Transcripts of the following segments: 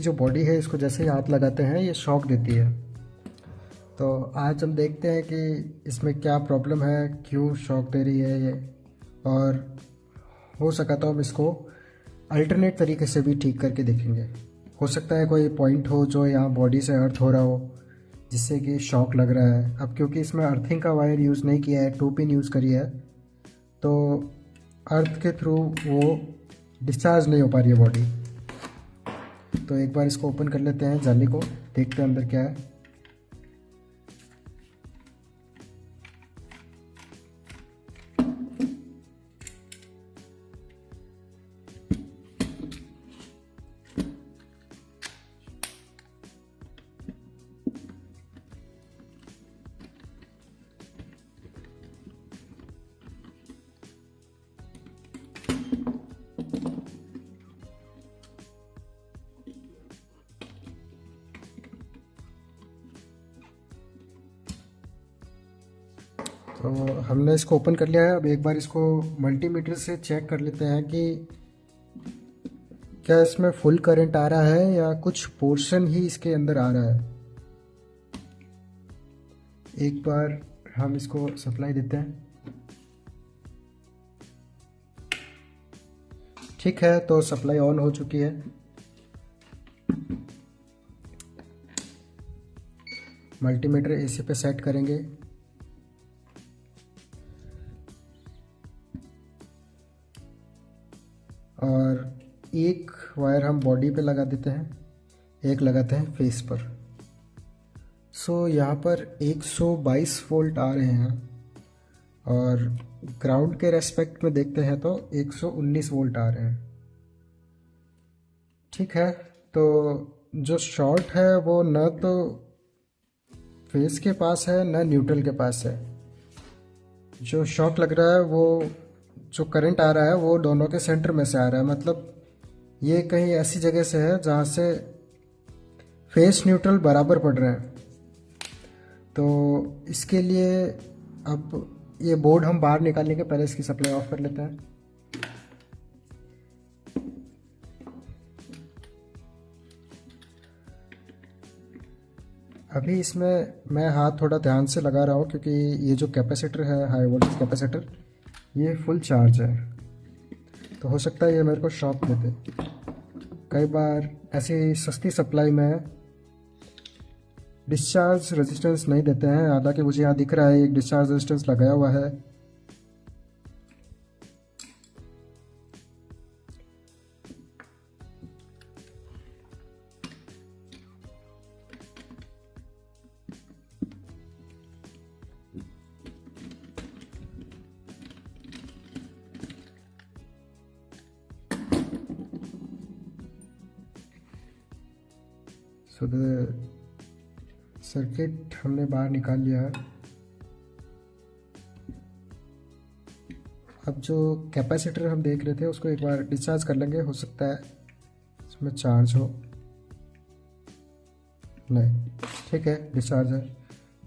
जो बॉडी है इसको जैसे ही हाथ लगाते हैं ये शॉक देती है। तो आज हम देखते हैं कि इसमें क्या प्रॉब्लम है, क्यों शॉक दे रही है ये, और हो सका तो हम इसको अल्टरनेट तरीके से भी ठीक करके देखेंगे। हो सकता है कोई पॉइंट हो जो यहाँ बॉडी से अर्थ हो रहा हो जिससे कि शॉक लग रहा है। अब क्योंकि इसमें अर्थिंग का वायर यूज़ नहीं किया है, 2 पिन यूज़ करी है, तो अर्थ के थ्रू वो डिस्चार्ज नहीं हो पा रही है बॉडी। तो एक बार इसको ओपन कर लेते हैं, जाली को देखते हैं अंदर क्या है। तो हमने इसको ओपन कर लिया है। अब एक बार इसको मल्टीमीटर से चेक कर लेते हैं कि क्या इसमें फुल करंट आ रहा है या कुछ पोर्शन ही इसके अंदर आ रहा है। एक बार हम इसको सप्लाई देते हैं। ठीक है, तो सप्लाई ऑन हो चुकी है। मल्टीमीटर एसी पे सेट करेंगे और एक वायर हम बॉडी पे लगा देते हैं, एक लगाते हैं फेस पर। सो यहाँ पर 122 वोल्ट आ रहे हैं और ग्राउंड के रेस्पेक्ट में देखते हैं तो 119 वोल्ट आ रहे हैं। ठीक है, तो जो शॉर्ट है वो न तो फेस के पास है न न्यूट्रल के पास है। जो शॉक लग रहा है वो, जो करंट आ रहा है वो दोनों के सेंटर में से आ रहा है। मतलब ये कहीं ऐसी जगह से है जहाँ से फेस न्यूट्रल बराबर पड़ रहे हैं। तो इसके लिए अब ये बोर्ड हम बाहर निकालने के पहले इसकी सप्लाई ऑफ कर लेते हैं। अभी इसमें मैं हाथ थोड़ा ध्यान से लगा रहा हूँ क्योंकि ये जो कैपेसिटर है, हाई वोल्टेज कैपेसिटर, ये फुल चार्ज है। तो हो सकता है ये मेरे को शॉक देते। कई बार ऐसी सस्ती सप्लाई में डिस्चार्ज रेजिस्टेंस नहीं देते हैं। हालांकि मुझे यहाँ दिख रहा है एक डिस्चार्ज रेजिस्टेंस लगाया हुआ है। सो द सर्किट हमने बाहर निकाल लिया है। अब जो कैपेसिटर हम देख रहे थे उसको एक बार डिस्चार्ज कर लेंगे। हो सकता है इसमें चार्ज हो, नहीं, ठीक है, डिस्चार्ज है।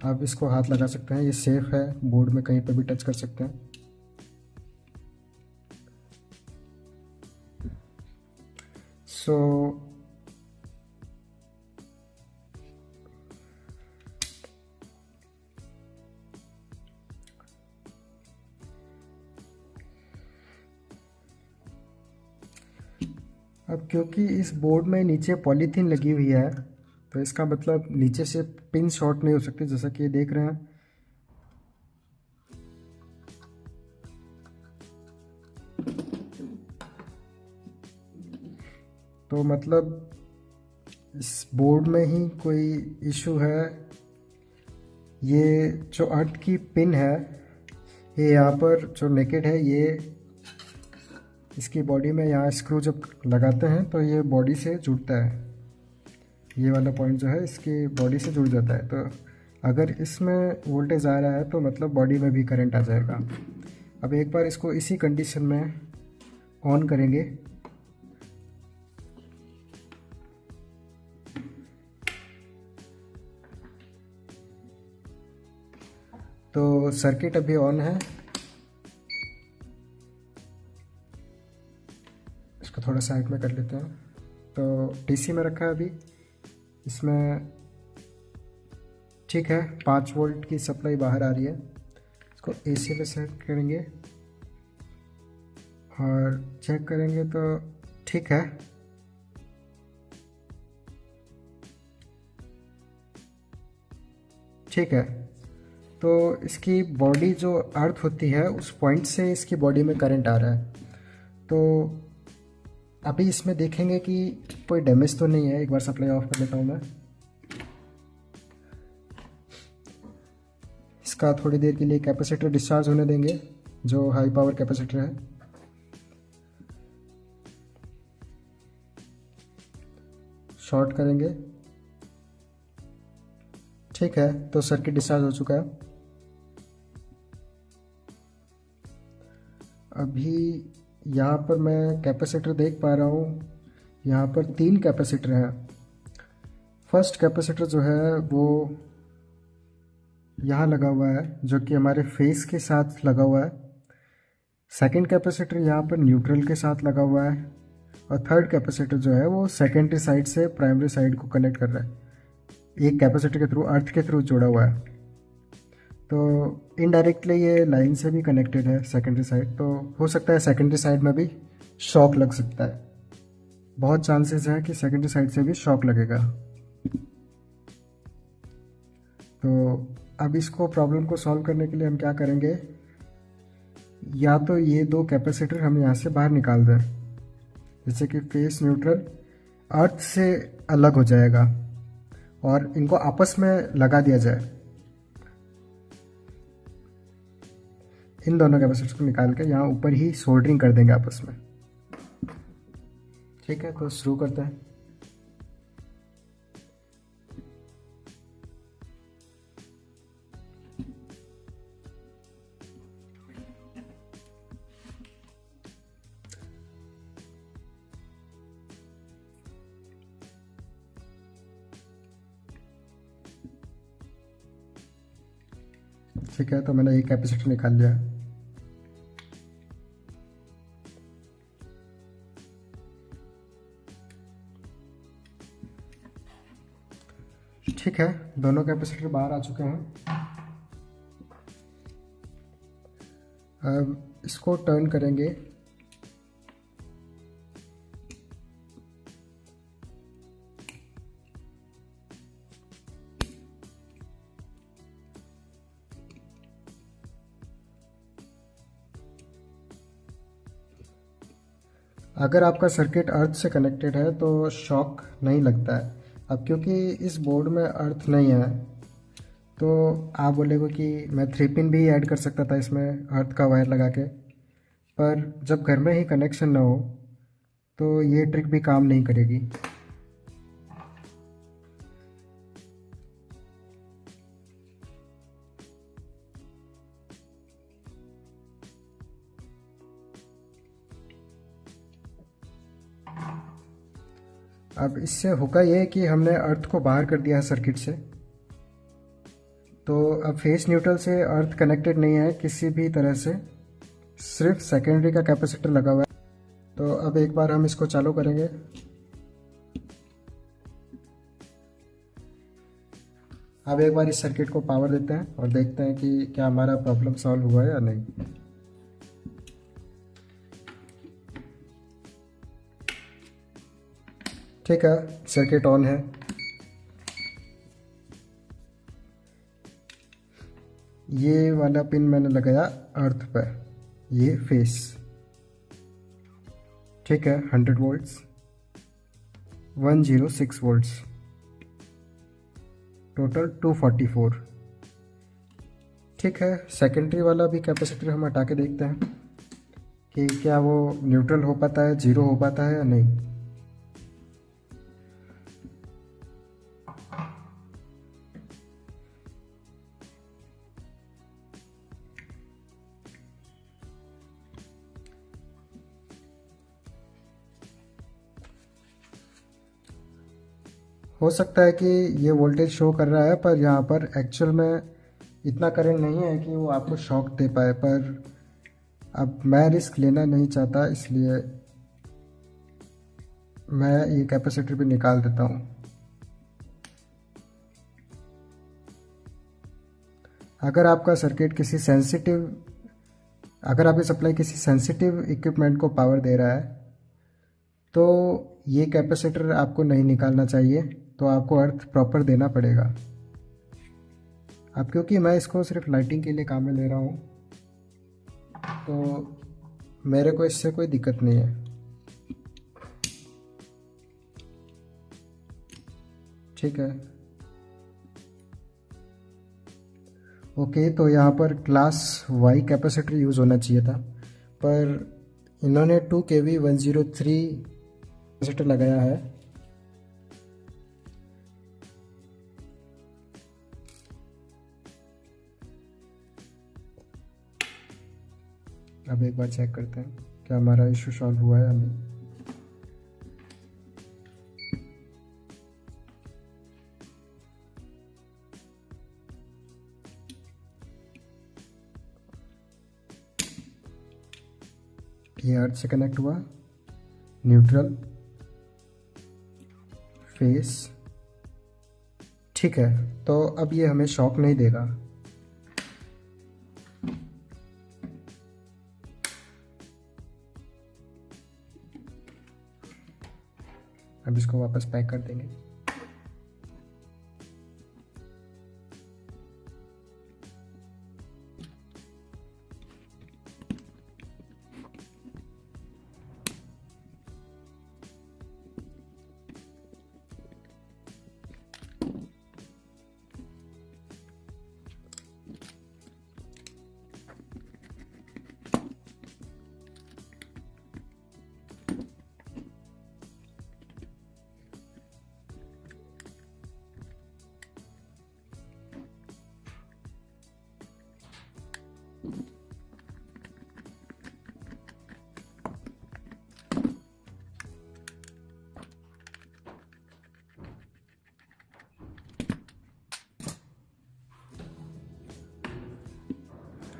आप इसको हाथ लगा सकते हैं, ये सेफ है, बोर्ड में कहीं पर भी टच कर सकते हैं। सो अब क्योंकि इस बोर्ड में नीचे पॉलीथीन लगी हुई है तो इसका मतलब नीचे से पिन शॉर्ट नहीं हो सकती, जैसा कि ये देख रहे हैं। तो मतलब इस बोर्ड में ही कोई इशू है। ये जो अर्थ की पिन है, ये यहाँ पर जो नेकेड है, ये इसकी बॉडी में यहाँ स्क्रू जब लगाते हैं तो ये बॉडी से जुड़ता है। ये वाला पॉइंट जो है इसकी बॉडी से जुड़ जाता है। तो अगर इसमें वोल्टेज आ रहा है तो मतलब बॉडी में भी करंट आ जाएगा। अब एक बार इसको इसी कंडीशन में ऑन करेंगे। तो सर्किट अभी ऑन है। इसको थोड़ा साइड में कर लेते हैं। तो डीसी में रखा है अभी। इसमें ठीक है, 5 वोल्ट की सप्लाई बाहर आ रही है। इसको एसी पे सेट करेंगे और चेक करेंगे तो ठीक है। ठीक है, तो इसकी बॉडी जो अर्थ होती है उस पॉइंट से इसकी बॉडी में करंट आ रहा है। तो अभी इसमें देखेंगे कि कोई डैमेज तो नहीं है। एक बार सप्लाई ऑफ कर लेता हूँ मैं। इसका थोड़ी देर के लिए कैपेसिटर डिस्चार्ज होने देंगे, जो हाई पावर कैपेसिटर है। शॉर्ट करेंगे। ठीक है, तो सर्किट डिस्चार्ज हो चुका है। अभी यहाँ पर मैं कैपेसिटर देख पा रहा हूँ, यहाँ पर 3 कैपेसिटर हैं। फर्स्ट कैपेसिटर जो है वो यहाँ लगा हुआ है, जो कि हमारे फेस के साथ लगा हुआ है। सेकंड कैपेसिटर यहाँ पर न्यूट्रल के साथ लगा हुआ है। और थर्ड कैपेसिटर जो है वो सेकेंडरी साइड से प्राइमरी साइड को कनेक्ट कर रहा है। एक कैपेसिटर के थ्रू, अर्थ के थ्रू जोड़ा हुआ है। तो इनडायरेक्टली ये लाइन से भी कनेक्टेड है सेकेंडरी साइड। तो हो सकता है सेकेंडरी साइड में भी शॉक लग सकता है। बहुत चांसेस है कि सेकेंडरी साइड से भी शॉक लगेगा। तो अब इसको प्रॉब्लम को सॉल्व करने के लिए हम क्या करेंगे, या तो ये 2 कैपेसिटर हम यहाँ से बाहर निकाल दें, जैसे कि फेस न्यूट्रल अर्थ से अलग हो जाएगा, और इनको आपस में लगा दिया जाए। इन दोनों कैपेसिटर्स को निकाल के यहाँ ऊपर ही सोल्डरिंग कर देंगे आपस में। ठीक है, तो शुरू करते हैं। ठीक है, तो मैंने एक कैपेसिटर निकाल लिया। ठीक है, दोनों कैपेसिटर बाहर आ चुके हैं। अब इसको टर्न करेंगे। अगर आपका सर्किट अर्थ से कनेक्टेड है तो शॉक नहीं लगता है। अब क्योंकि इस बोर्ड में अर्थ नहीं है, तो आप बोलेगे कि मैं 3 पिन भी ऐड कर सकता था इसमें अर्थ का वायर लगा के, पर जब घर में ही कनेक्शन ना हो तो ये ट्रिक भी काम नहीं करेगी। अब इससे होगा ये कि हमने अर्थ को बाहर कर दिया है सर्किट से। तो अब फेस न्यूट्रल से अर्थ कनेक्टेड नहीं है किसी भी तरह से, सिर्फ सेकेंडरी का कैपेसिटर लगा हुआ है। तो अब एक बार हम इसको चालू करेंगे। अब एक बार इस सर्किट को पावर देते हैं और देखते हैं कि क्या हमारा प्रॉब्लम सॉल्व हुआ है या नहीं। ठीक है, सर्किट ऑन है। ये वाला पिन मैंने लगाया अर्थ पे, ये फेस। ठीक है, 100 वोल्ट्स, 106 वोल्ट्स, टोटल 244। ठीक है, सेकेंडरी वाला भी कैपेसिटर हम हटा के देखते हैं कि क्या वो न्यूट्रल हो पाता है, जीरो हो पाता है या नहीं। हो सकता है कि ये वोल्टेज शो कर रहा है, पर यहाँ पर एक्चुअल में इतना करंट नहीं है कि वो आपको शॉक दे पाए। पर अब मैं रिस्क लेना नहीं चाहता, इसलिए मैं ये कैपेसिटर भी निकाल देता हूँ। अगर आपका सर्किट किसी सेंसिटिव अगर आपकी सप्लाई किसी सेंसिटिव इक्विपमेंट को पावर दे रहा है तो ये कैपेसिटर आपको नहीं निकालना चाहिए, तो आपको अर्थ प्रॉपर देना पड़ेगा। अब क्योंकि मैं इसको सिर्फ लाइटिंग के लिए काम में ले रहा हूँ तो मेरे को इससे कोई दिक्कत नहीं है। ठीक है, ओके। तो यहाँ पर क्लास वाई कैपेसिटर यूज़ होना चाहिए था, पर इन्होंने 2kV103 कैपेसिटर लगाया है। अब एक बार चेक करते हैं क्या हमारा इशू सॉल्व हुआ है या नहीं। ये अर्थ से कनेक्ट हुआ, न्यूट्रल, फेस। ठीक है, तो अब ये हमें शॉक नहीं देगा। अब इसको वापस पैक कर देंगे।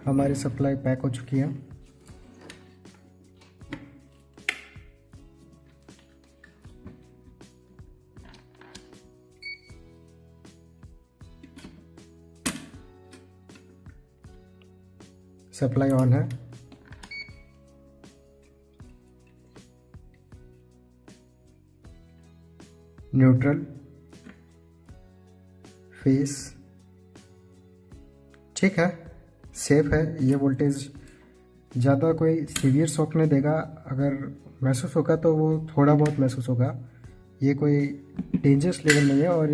हमारी सप्लाई पैक हो चुकी है। सप्लाई ऑन है। न्यूट्रल, फेस, ठीक है, सेफ है। ये वोल्टेज ज़्यादा कोई सीवियर शॉक नहीं देगा। अगर महसूस होगा तो वो थोड़ा बहुत महसूस होगा, ये कोई डेंजरस लेवल नहीं है। और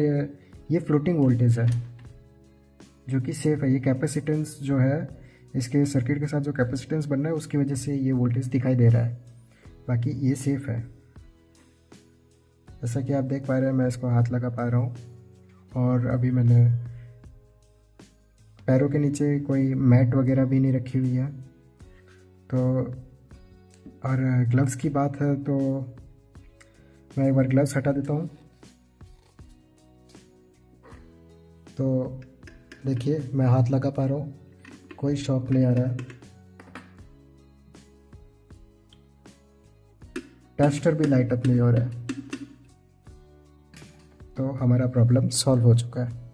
ये फ्लोटिंग वोल्टेज है जो कि सेफ़ है। ये कैपेसिटेंस जो है, इसके सर्किट के साथ जो कैपेसिटेंस बन रहा है उसकी वजह से ये वोल्टेज दिखाई दे रहा है, बाकी ये सेफ़ है। जैसा कि आप देख पा रहे हैं, मैं इसको हाथ लगा पा रहा हूँ और अभी मैंने पैरों के नीचे कोई मैट वगैरह भी नहीं रखी हुई है। तो और ग्लव्स की बात है तो मैं एक बार ग्लव्स हटा देता हूँ। तो देखिए, मैं हाथ लगा पा रहा हूँ, कोई शॉक नहीं आ रहा है। टेस्टर भी लाइट अप नहीं हो रहा है। तो हमारा प्रॉब्लम सॉल्व हो चुका है।